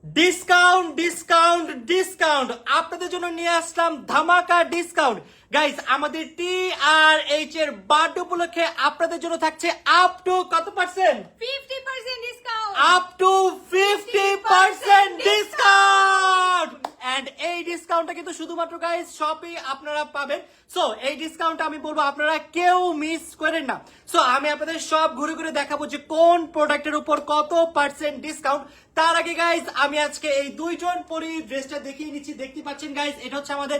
Discount discount discount আপনাদের জন্য নিয়ে আসলাম ধামাকা ডিসকাউন্ট গাইস। আমাদের TRH এর বার্থডে উপলক্ষে আপনাদের জন্য থাকছে আপ টু কত percent? 50% discount. Up to 50% discount. And এই ডিসকাউন্টটা কিন্তু শুধুমাত্র গাইস শপে আপনারা পাবেন। সো এই ডিসকাউন্টটা আমি বলবো আপনারা কেউ মিস করেন না। সো আমি আপনাদের সব ঘুরে ঘুরে দেখাবো যে কোন প্রোডাক্টের উপর কত পার্সেন্ট ডিসকাউন্ট। তার আগে গাইস আমি আজকে এই দুইজন পরি ড্রেসটা দেখিয়ে নিচ্ছি। দেখতে পাচ্ছেন গাইস, এটা হচ্ছে আমাদের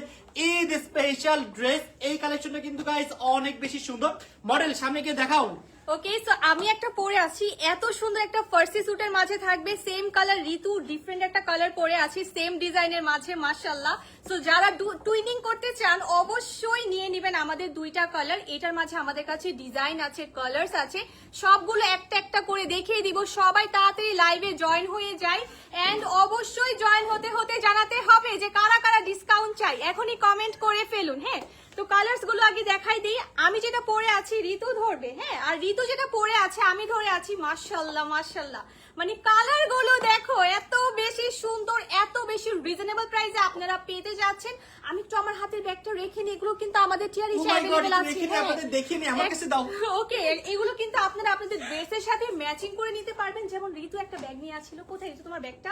ঈদ স্পেশাল ড্রেস। এই কালেকশনটা কিন্তু গাইস অনেক বেশি সুন্দর। মডেল সামনে গিয়ে দেখাও। ওকে, সো আমি একটা পরে আছি, এত সুন্দর একটা ফার্সি স্যুটের মাঝে থাকবে সেম কালার, ঋতু ডিফারেন্ট একটা কালার পরে আছি সেম ডিজাইনের মাঝে, মাশাআল্লাহ। সো যারা টুইনিং করতে চান অবশ্যই নিয়ে নেবেন আমাদের দুইটা কালার। এটার মাঝে আমাদের কাছে ডিজাইন আছে, কালার্স আছে, সবগুলো একটা একটা করে দেখিয়ে দিব। সবাই তাড়াতাড়ি লাইভে জয়েন হয়ে যায় এন্ড অবশ্যই জয়েন হতে হতে জানাতে হবে যে কারা কারা ডিসকাউন্ট চাই, এখনই কমেন্ট করে ফেলুন। হ্যাঁ, তো কালার্স গুলো আগে দেখাই দিই। আমি যেটা পরে আছি ঋতু ধরবে, হ্যাঁ, আর ঋতু যেটা পরে আছে আমি ধরে আছি। মাশাআল্লাহ মাশাআল্লাহ, মানে কালার গুলো দেখো এত বেশি সুন্দর, এত বেশি রিজনেবল প্রাইসে আপনারা পেতে যাচ্ছেন। আমি একটু আমার হাতের ব্যাগটা রেখে নিই, এগুলো কিন্তু আমাদের টিআরএইচ अवेलेबल আছে। ওকে, এগুলো কিন্তু আপনারা আপনাদের ড্রেসের সাথে ম্যাচিং করে নিতে পারবেন। যেমন ঋতু একটা ব্যাগ নিয়ে আসছিল, কোথায় ঋতু তোমার ব্যাগটা?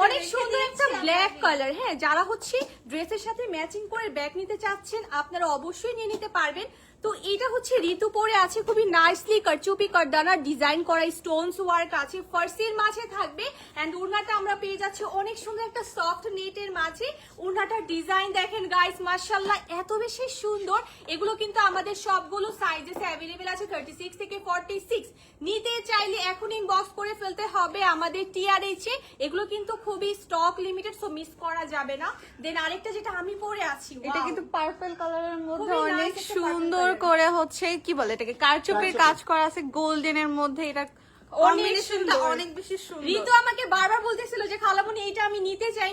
অনেক সুন্দর একটা ব্ল্যাক কালার। হ্যাঁ, যারা হচ্ছে ড্রেসের সাথে ম্যাচিং করে ব্যাগ নিতে চাচ্ছেন আপনারা অবশ্যই নিয়ে নিতে পারবেন। তো এটা হচ্ছে ঋতু পরে আছে, খুবই নাইসলি কারচুপি কারদানা ডিজাইন করা, স্টোনস ওয়ার্ক আছে, ফার্সির মাঝে থাকবে। এন্ড উড়নাটা আমরা পেয়ে যাচ্ছি অনেক সুন্দর একটা সফট নেটের মাঝে। উড়নাটার ডিজাইন দেখেন গাইস, মাশাআল্লাহ এত বেশি সুন্দর। এগুলো কিন্তু আমাদের সবগুলো সাইজেস অ্যাভেলেবেল আছে, 36 থেকে 46। নিতে চাইলে এখন ইনবক্স করে ফেলতে হবে আমাদের TRH এ। এগুলো কিন্তু খুবই স্টক লিমিটেড, সো মিস করা যাবে না। দেন আরেকটা যেটা আমি পরে আছি, এটা কিন্তু পার্পল কালারের মধ্যে খুবই অনেক nice একটা সুন্দর purple করে হচ্ছে কি বলে এটাকে কারচুপির কাজ করা আছে গোল্ডেনের মধ্যে। এটা কম্বিনেশনটা অনেক বেশি সুন্দর। ঋতু আমাকে বারবার বলতেছিল যে খালামণি এটা আমি নিতে চাই।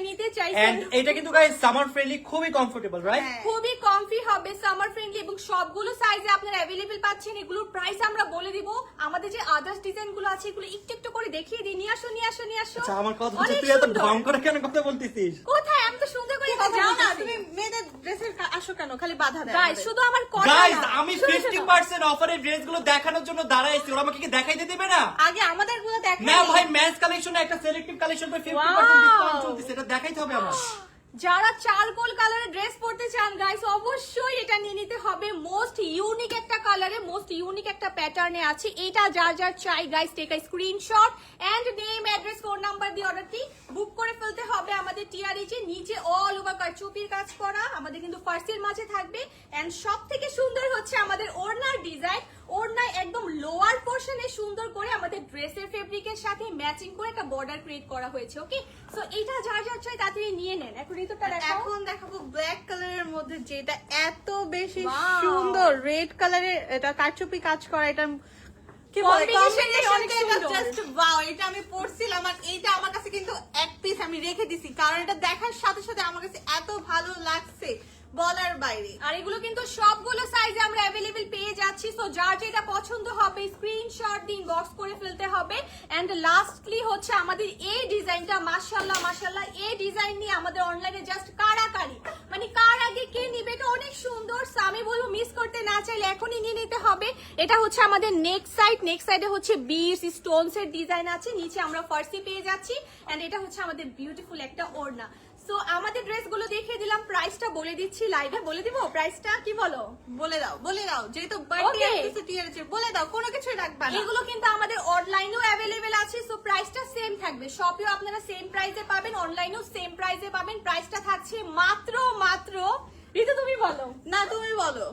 এন্ড এটা কিন্তু গাইস সামার ফ্রেন্ডলি, খুবই কমফোর্টেবল, রাইট? খুবই কমফি হবে, সামার ফ্রেন্ডলি এবং সবগুলো সাইজে আপনারা অ্যাভেলেবেল পাচ্ছেন। এগুলোর প্রাইস আমরা বলে দিব। আমাদের যে আদার্স ডিজাইন গুলো আছে এগুলো একটু একটু করে দেখিয়ে দিই। নিয়ে আসো। আচ্ছা, আমার কথা হচ্ছে অনেক তুই এত সুন্দর। ঢং করে কেন কথা বলতেছিস? কোথায়? আমি তো সুন্দর করে কথা যাও না, বলতেছি। তুমি মেয়েদের ড্রেসের আসো কেন, খালি বাধা দেয় গাইস, আমাদের। শুধু আমার কথা গাইস না। আমি শোনো, 50% অফারের ড্রেসগুলো দেখানোর জন্য দাঁড়াইছি। ওরা আমাকে কি দেখাইতে দিবে না? আগে আমাদের গুলো দেখাই। না ভাই, ম্যাচ কালেকশনে একটা selective collection pay 50% Wow! Discount চলতেছে, এটা দেখাইতে হবে আমার। যারা চারকোল কালারের ড্রেস পরতে চান গাইস অবশ্যই এটা নিয়ে নিতে হবে। মোস্ট ইউনিক একটা কালারে, মোস্ট ইউনিক একটা প্যাটার্নে আছে। এটা যার যার চাই guys take a screenshot and name, address, phone number দিয়ে অর্ডারটি বুক করে ফেলতে হবে আমাদের TRH এ। নিচে অল ওভার কারচুপির কাজ করা, আমাদের কিন্তু ফার্সির মাঝে থাকবে। এন্ড সব থেকে সুন্দর হচ্ছে আমাদের ওড়নার ডিজাইন। ওড়নায় একদম লোয়ার পোর্শনে সুন্দর করে আমাদের ড্রেসের ফেব্রিকের সাথে ম্যাচিং করে একটা বর্ডার ক্রিয়েট করা হয়েছে। ওকে, সো এটা যার যার চাই তাড়াতাড়ি নিয়ে নেন। এখন ঋতুটা দেখাও। এখন দেখাবো ব্ল্যাক কালারের মধ্যে, যেটা এত বেশি Wow! সুন্দর। রেড কালারের এটা কারচুপি কাজ করা, এটা কি বলে Combination টা combination অনেক টা এটা সুন্দর। just wow! এটা আমি পরছিলাম আর এইটা আমার কাছে কিন্তু এক পিস আমি রেখে দিছি, কারণ এটা দেখার সাথে সাথে আমার কাছে এত ভালো লাগছে বলার বাইরে। আর এগুলো কিন্তু সবগুলো সাইজে আমরা অ্যাভেলেবেল পেয়ে যাচ্ছি। সো যার যেটা পছন্দ হবে স্ক্রিনশট দিন, বক্স করে ফেলতে হবে। এন্ড লাস্টলি হচ্ছে আমাদের এই ডিজাইনটা, মাশাআল্লাহ মাশাআল্লাহ, এই ডিজাইন নিয়ে আমাদের অনলাইনে জাস্ট কারাকারি, মানে কার আগে কে নিবে, এটা অনেক সুন্দর। সো আমি বলবো মিস করতে না চাইলে এখনই নিয়ে নিতে হবে। এটা হচ্ছে আমাদের নেক সাইডে হচ্ছে বিডস স্টোনস এর ডিজাইন আছে, নিচে আমরা ফার্সি পেয়ে যাচ্ছি। এন্ড এটা হচ্ছে আমাদের বিউটিফুল একটা ওড়না। সো আমাদের ড্রেসগুলো দেখিয়ে দিলাম, প্রাইসটা বলে দিচ্ছি লাইভে। বলে দিব প্রাইসটা, কি বলো? বলে দাও যেহেতু বার্থডে Okay. আসছে TRH এর, বলে দাও, কোনো কিছুই রাখবা না। এগুলো কিন্তু আমাদের অনলাইনেও অ্যাভেলেবেল আছে। সো প্রাইসটা সেম থাকবে, শপেও আপনারা সেম প্রাইসে পাবেন, অনলাইনেও সেম প্রাইসে পাবেন। প্রাইসটা থাকছে মাত্র ঋতু তুমি বলো না, তুমি বলো।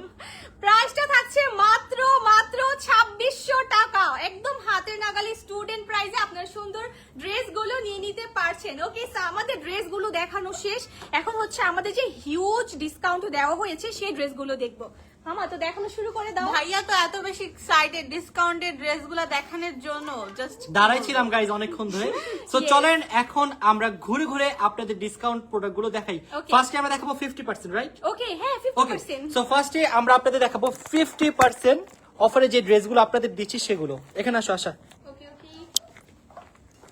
প্রাইসটা থাকছে মাত্র 2600 টাকা, একদম হাতের নাগালে স্টুডেন্ট প্রাইসে আপনারা সুন্দর ড্রেসগুলো নিয়ে নিতে পারছেন। ওকে, সো আমাদের ড্রেসগুলো দেখানো শেষ। এখন হচ্ছে আমাদের যে হিউজ ডিসকাউন্ট দেওয়া হয়েছে সেই ড্রেসগুলো দেখবো। মামা তো দেখানো শুরু করে দাও। ভাইয়া তো এত বেশি এক্সাইটেড ডিসকাউন্টেড ড্রেসগুলো দেখানোর জন্য, জাস্ট দাঁড়াইছিলাম গাইজ অনেকক্ষণ ধরে। So Yes. চলেন এখন আমরা ঘুরে ঘুরে আপনাদের ডিসকাউন্ট প্রোডাক্ট গুলো দেখাই। Okay. ফার্স্টে আমরা দেখাবো 50%, রাইট? ওকে, হ্যাঁ, ওকে, 50%। সো ফার্স্টে আমরা আপনাদের দেখাবো 50% অফারে যে ড্রেসগুলো আপনাদের দিচ্ছি সেগুলো। এখানে আসো, আশা। ওকে,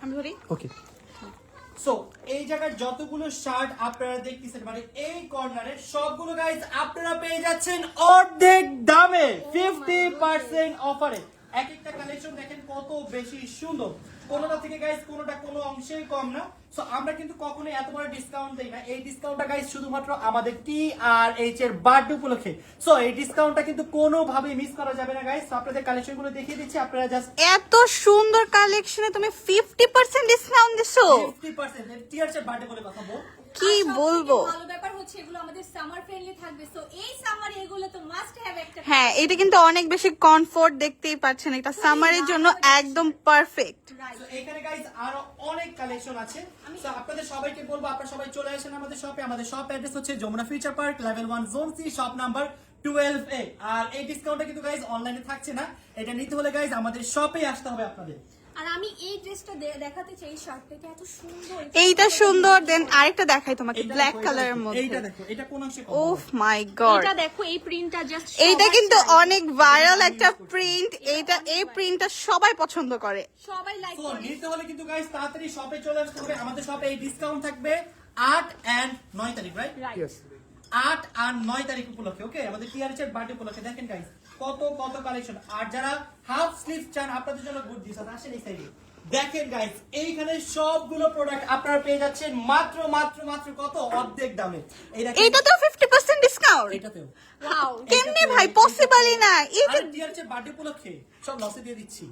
আমি ধরি। ওকে, সো এই জায়গার যতগুলো শার্ট আপনারা দেখতেছেন মানে এই কর্নারে সবগুলো গাইস আপনারা পেয়ে যাচ্ছেন অর্ধেক দামে 50% অফারে। এক একটা কালেকশন দেখেন কত বেশি সুন্দর, কোনোটা থেকে গাইস কোনোটা কোনো অংশেই কম না। সো আমরা কিন্তু কখনোই এত বড় ডিসকাউন্ট দেই না, এই ডিসকাউন্টটা গাইস শুধুমাত্র আমাদের টি আর এইচ এর বার্থডে উপলক্ষে। সো এই ডিসকাউন্টটা কিন্তু কোনোভাবেই মিস করা যাবে না গাইস। আপনাদের কালেকশনগুলো দেখিয়ে দিচ্ছি, আপনারা জাস্ট এত সুন্দর কালেকশনে তুমি 50% ডিসকাউন্ট দিছো, 50% টি আর এইচ এর বার্থডে বলে কথা বল। কি আর সবথেকে বলবো। ভালো ব্যাপার হচ্ছে এগুলো আমাদের সামার ফ্রেন্ডলি থাকবে, সো এই সামারে এগুলো তো মাস্ট হ্যাভ একটা। হ্যাঁ, এটা কিন্তু অনেক বেশি কমফোর্ট, দেখতেই পাচ্ছেন এটা সামারের জন্য একদম পারফেক্ট। So, এখানে গাইস আরো অনেক কালেকশন আছে। So, আপনাদের সবাইকে বলবো আপনারা সবাই চলে আসেন আমাদের শপে। আমাদের শপ অ্যাড্রেস হচ্ছে Jamuna future park level 1 zone C shop number 12A। আর এই ডিসকাউন্টটা কিন্তু গাইস অনলাইনে থাকছে না, এটা নিতে হলে গাইস আমাদের শপে আসতে হবে আপনাদের। আর আমি এই ড্রেসটা দেখাতে চাই, শার্টটা এত সুন্দর, এইটা সুন্দর, দেন আরেকটা দেখাই তোমাকে এইটা ব্ল্যাক দেখো, কালারের এইটা মধ্যে। দেখো, এটা কোন অংশে কম? ওহ মাই গড, এটা দেখো এই প্রিন্টটা জাস্ট এইটা কিন্তু অনেক ভাইরাল একটা প্রিন্ট। এইটা এই প্রিন্টটা সবাই পছন্দ করে। সবাই লাইক So, করে। নিতে হলে কিন্তু গাইস তাড়াতাড়ি শপে চলে আসতে হবে। আমাদের শপে এই ডিসকাউন্ট থাকবে 8 and 9 তারিখ, রাইট? Right. 8 আর 9 তারিখ উপলক্ষে, ওকে, আমাদের টিআরএচ এর বার্থডে উপলক্ষে। দেখেন গাইস কত কত কালেকশন। আর যারা হাফ স্লিভ চান আপনাদের জন্য গুড নিউজ আছে, আসেন এই সাইডে দেখেন গাইস, এইখানে সবগুলো প্রোডাক্ট আপনারা পেয়ে যাচ্ছেন মাত্র মাত্র মাত্র কত, অর্ধেক দামে। এই দেখেন এইটা তো 50% ডিসকাউন্ট। এটাতেও ওয়াও, কেমনে ভাই, পসিবলই না। এই যে টিআরএচ এর বার্থডে উপলক্ষে সব লসে দিয়ে দিচ্ছি।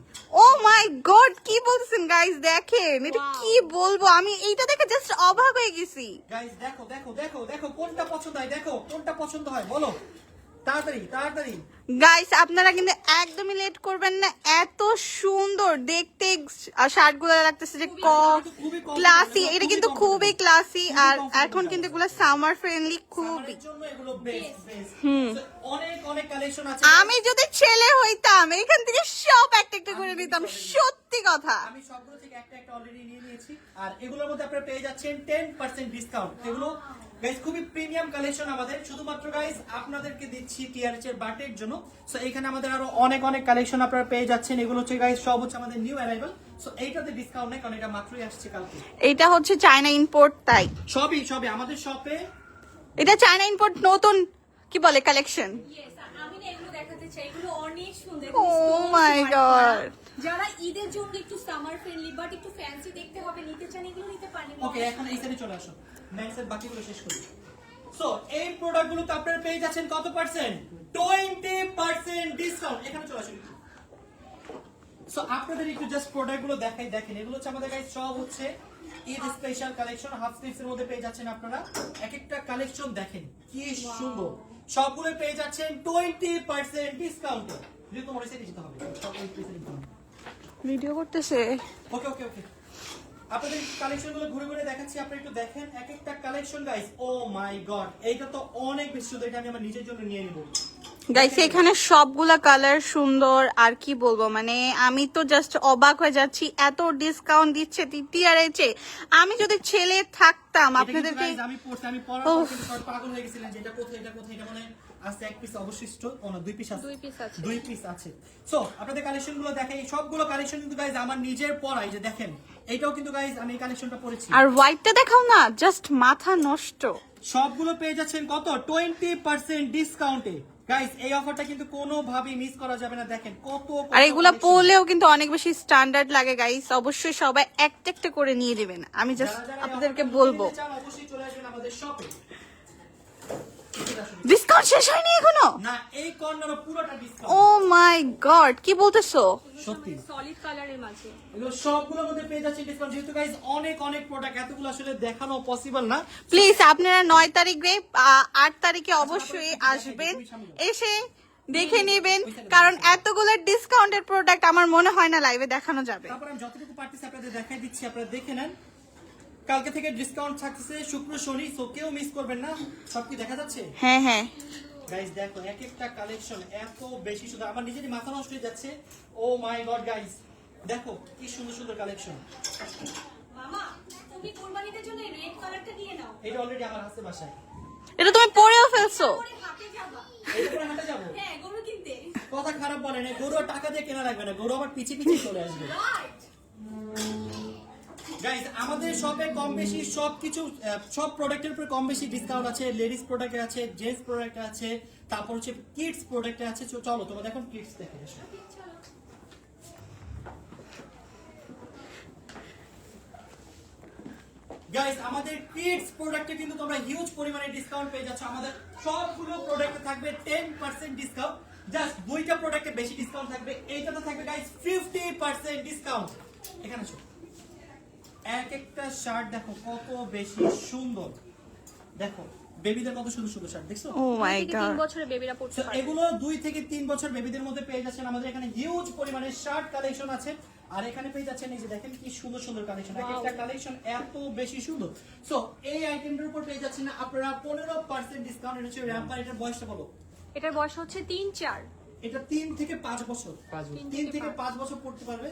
ও মাই গড, কি বলছেন গাইস, দেখেন এটা Wow. কি বলবো, আমি এইটা দেখে জাস্ট অবাক হয়ে গেছি। গাইস দেখো দেখো দেখো দেখো কোনটা পছন্দ হয়, দেখো কোনটা পছন্দ হয় বলো তাড়াতাড়ি তাড়াতাড়ি। গাইস আপনারা কিন্তু একদমই লেট করবেন না, এত সুন্দর দেখতে শার্টগুলো লাগতেছে যে খুবই ক্লাসি। comfortable, এটা খুবই কিন্তু খুবই comfortable, ক্লাসি। খুবই আর comfortable এখন কিন্তু guys। এগুলো সামার ফ্রেন্ডলি খুবই। সামারের জন্য এগুলো বেস্ট বেস্ট। অনেক অনেক কালেকশন আছে। আমি যদি ছেলে হইতাম এখান থেকে সব একটা একটা করে নিতাম, সত্যি কথা। আমি সবগুলো থেকে একটা একটা অলরেডি নিয়ে নিয়েছি। আর এগুলোর মধ্যে আপনারা পেয়ে যাচ্ছেন 10% ডিসকাউন্ট। এগুলো গাইস খুবই প্রিমিয়াম কালেকশন আমাদের, শুধুমাত্র গাইস আপনাদেরকে দিচ্ছি টিআরএচ এর বার্থডের জন্য। সো এখানে আমাদের আরো অনেক অনেক কালেকশন আপনারা পেয়ে যাচ্ছেন। এগুলো হচ্ছে গাইস সব হচ্ছে আমাদের নিউ অ্যারাইভাল। সো এইটাতে ডিসকাউন্ট নেই কারণ এটা মাত্রই আসছে কালকে। এটা হচ্ছে চায়না ইম্পোর্ট, তাই সবই সবই আমাদের শপে। এটা চায়না ইম্পোর্ট নতুন কি বলে কালেকশন। Yes, আর আমি না এগুলো দেখাতে চাই, এগুলো অনেক সুন্দর। Oh my God. যারা ঈদের জন্য একটু সামার ফ্রেন্ডলি বাট একটু ফ্যান্সি দেখতে হবে, নিতে চান এগুলো নিতে পারেন। ওকে, এখন এই সাইডে চলে আসো, ম্যাক্সের বাকিগুলো শেষ করি। সো এই প্রোডাক্টগুলো তো আপনারা পেয়ে যাচ্ছেন কত পার্সেন্ট, 20% ডিসকাউন্ট। এখানে চলে আসুন। সো আপনাদের একটু জাস্ট প্রোডাক্টগুলো দেখাই, দেখেন এগুলো হচ্ছে আমাদের গাইস সব হচ্ছে Eid special collection. Half sleeves এর মধ্যে পেয়ে যাচ্ছেন আপনারা এক একটা কালেকশন, দেখেন কি সুন্দর। সবগুলো পেয়ে যাচ্ছেন 20% ডিসকাউন্টে। যদি তোমার সাথে যেতে হবে সব 20% ডিসকাউন্ট। ভিডিও করতেছে। ওকে ওকে ওকে, আপনাদের কালেকশন গুলো ঘুরে ঘুরে দেখাচ্ছি, আপনারা একটু দেখেন এক একটা কালেকশন গাইস। ও মাই গড, এইটা তো অনেক বেশি সুন্দর, এটা আমি আমার নিজের জন্য নিয়ে নিব। গাইস এখানে সবগুলা কালার সুন্দর, আর কি বলবো, মানে আমি তো জাস্ট অবাক হয়ে যাচ্ছি, এত ডিসকাউন্ট দিচ্ছে টিআরএচ এ। আমি যদি ছেলে থাকতাম আপনাদেরকে। আমি পড়ছি, আমি পড়ার পর কিন্তু সব পাগল হয়ে গেছিলেন যে এটা কোথায় এটা কোথায়, এটা মানে আছে এক পিস অবশিষ্ট, ও না 2 পিস আছে, 2 পিস আছে। 2 পিস আছে। সো আপনাদের কালেকশন গুলো দেখেন, সবগুলো কালেকশন কিন্তু গাইস আমার নিজের পড়া। এই যে দেখেন এইটাও কিন্তু গাইস আমি এই কালেকশনটা পড়েছি। আর হোয়াইটটা দেখাও না, জাস্ট মাথা নষ্ট। সবগুলো পেয়ে যাচ্ছেন কত, 20% ডিসকাউন্টে। গাইস এই অফারটা কিন্তু কোনোভাবেই মিস করা যাবে না। দেখেন কত কত আর এগুলা collection। পরলেও কিন্তু অনেক বেশি স্ট্যান্ডার্ড লাগে গাইস। অবশ্যই সবাই একটা একটা করে নিয়ে নেবেন, আমি জাস্ট যারা যারা এই আপনাদেরকে অফারটা বলবো। নিতে চান, অবশ্যই চলে আসবেন আমাদের শপে। ডিসকাউন্ট শেষ হয়নি এখনো? না, এই কর্নার পুরোটা ও ডিসকাউন্ট। মাই গড, কি বলতেছো? সত্যি সলিড কালারের মাঝে এগুলো সবগুলোর মধ্যে পেয়ে যাচ্ছে ডিসকাউন্ট। যেহেতু গাইস অনেক অনেক প্রোডাক্ট, এতগুলো আসলে দেখানো পসিবল না। প্লিজ আপনারা 9 তারিখে 8 তারিখে অবশ্যই আসবেন, এসে দেখে নেবেন, কারণ এতগুলো ডিসকাউন্টের প্রোডাক্ট আমার মনে হয় না লাইভে দেখানো যাবে। তারপর আমি যতটুকু পারতেছি আপনাদের দেখাই দিচ্ছি, আপনারা দেখে নেন। কালকে থেকে ডিসকাউন্ট থাকছে শুক্র শনি, সো কেউ মিস করবেন না। সব কি দেখা যাচ্ছে হ্যাঁ হ্যাঁ, গাইস? দেখো এক একটা কালেকশন এত বেশি সুন্দর, আমার নিজেরই মাথা নষ্ট হয়ে যাচ্ছে। ও মাই গড গাইস, দেখো কি সুন্দর সুন্দর কালেকশন। মামা তুমি কুরবানিদের জন্য রেড কালারটা দিয়ে নাও, এটা অলরেডি আমার হাতে বাসায়। এটা তুমি পরেও ফেলছো। পরে হাতে যাবা। এটা পরে হাঁটে যাবো? হ্যাঁ, গরু কিনতে। কথা খারাপ বলেন, গরু টাকা দিয়ে কেনা লাগবে না, গরু আবার পিছে পিছে চলে আসবে। রাইট। গাইস আমাদের শপে কম বেশি সবকিছু সব প্রোডাক্টের উপর কম বেশি ডিসকাউন্ট আছে। লেডিস প্রোডাক্টে আছে, জেন্টস প্রোডাক্টে আছে, তারপর হচ্ছে কিডস প্রোডাক্টে আছে। চলো তোমাদের এখন কিডস দেখে এসো। গাইস আমাদের কিডস প্রোডাক্টে কিন্তু তোমরা হিউজ পরিমাণে ডিসকাউন্ট পেয়ে যাচ্ছ। আমাদের সবগুলো প্রোডাক্টে থাকবে 10% ডিসকাউন্ট। জাস্ট দুইটা প্রোডাক্টে বেশি ডিসকাউন্ট থাকবে, এইটাতে থাকবে গাইস 50% ডিসকাউন্ট। এখানে আসো, এক একটা শার্ট দেখো কত বেশি সুন্দর। দেখো বেবিদের কত সুন্দর সুন্দর শার্ট দেখছো। ও মাই 2 থেকে 3 গড, বছরের বেবিরা পড়তে So, পারবে। এগুলো 2 থেকে 3 বছর বেবিদের মধ্যে পেয়ে যাচ্ছেন। আমাদের এখানে হিউজ পরিমাণে শার্ট কালেকশন আছে। আর এখানে পেয়ে যাচ্ছেন এই যে দেখেন কি সুন্দর সুন্দর কালেকশন, এক একটা কালেকশন এত বেশি সুন্দর। সো এই আইটেমটার উপর পেয়ে যাচ্ছেন আপনারা 15% ডিসকাউন্ট। এটা হচ্ছে র্যাম্পার। এটার বয়সটা বলো। এটার বয়স হচ্ছে 3-4। এটা 3 থেকে 5 বছর, 3 থেকে 5 বছর পড়তে পারবে।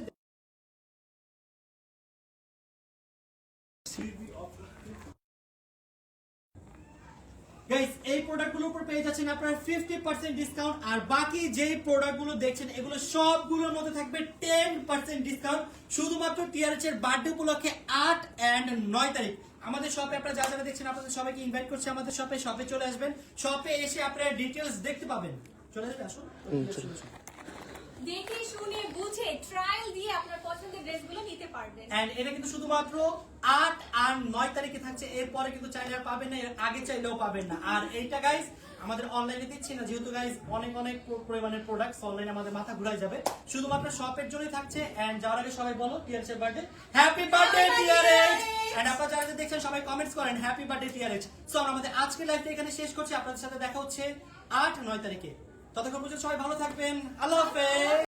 গাইস এই প্রোডাক্টগুলোর উপর পেয়ে যাচ্ছেন আপনারা 50% ডিসকাউন্ট। আর বাকি যেই প্রোডাক্টগুলো দেখছেন এগুলো সবগুলোর মধ্যে থাকবে 10% ডিসকাউন্ট, শুধুমাত্র টিআরএচ এর বার্থডে উপলক্ষে 8 and 9 তারিখ। আমাদের শপে আপনারা যারা যারা দেখছেন আপনাদের সবাইকে ইনভাইট করছি আমাদের শপে। শপে চলে আসবেন, শপে এসে আপনারা ডিটেইলস দেখতে পাবেন। চলে যাবে, আসুন। দেখে শুনে বুঝে ট্রায়াল দিয়ে আপনার পছন্দের ড্রেসগুলো নিতে পারবেন। এন্ড এটা কিন্তু শুধুমাত্র 8 আর 9 তারিখে থাকছে। এরপরে কিন্তু চাইলে আর পাবেন না, এর আগে চাইলেও পাবেন না। আর এইটা গাইস আমাদের অনলাইনে দিচ্ছি না, যেহেতু গাইস অনেক অনেক পরিমাণের প্রোডাক্টস অনলাইনে আমাদের মাথা ঘুরাই যাবে। শুধুমাত্র শপের জন্যই থাকছে। এন্ড যাওয়ার আগে সবাই বলো টিআরএচ এর বার্থডে হ্যাপি বার্থডে টিআরএচ। এন্ড আপনারা যারা যারা দেখছেন সবাই কমেন্টস করেন হ্যাপি বার্থডে টিআরএচ। সো আমরা আমাদের আজকের লাইভটা এখানে শেষ করছি। আপনাদের সাথে দেখা হচ্ছে 8-9 তারিখে। ততক্ষণ পর্যন্ত সবাই ভালো থাকবেন। আল্লাহ হাফেজ।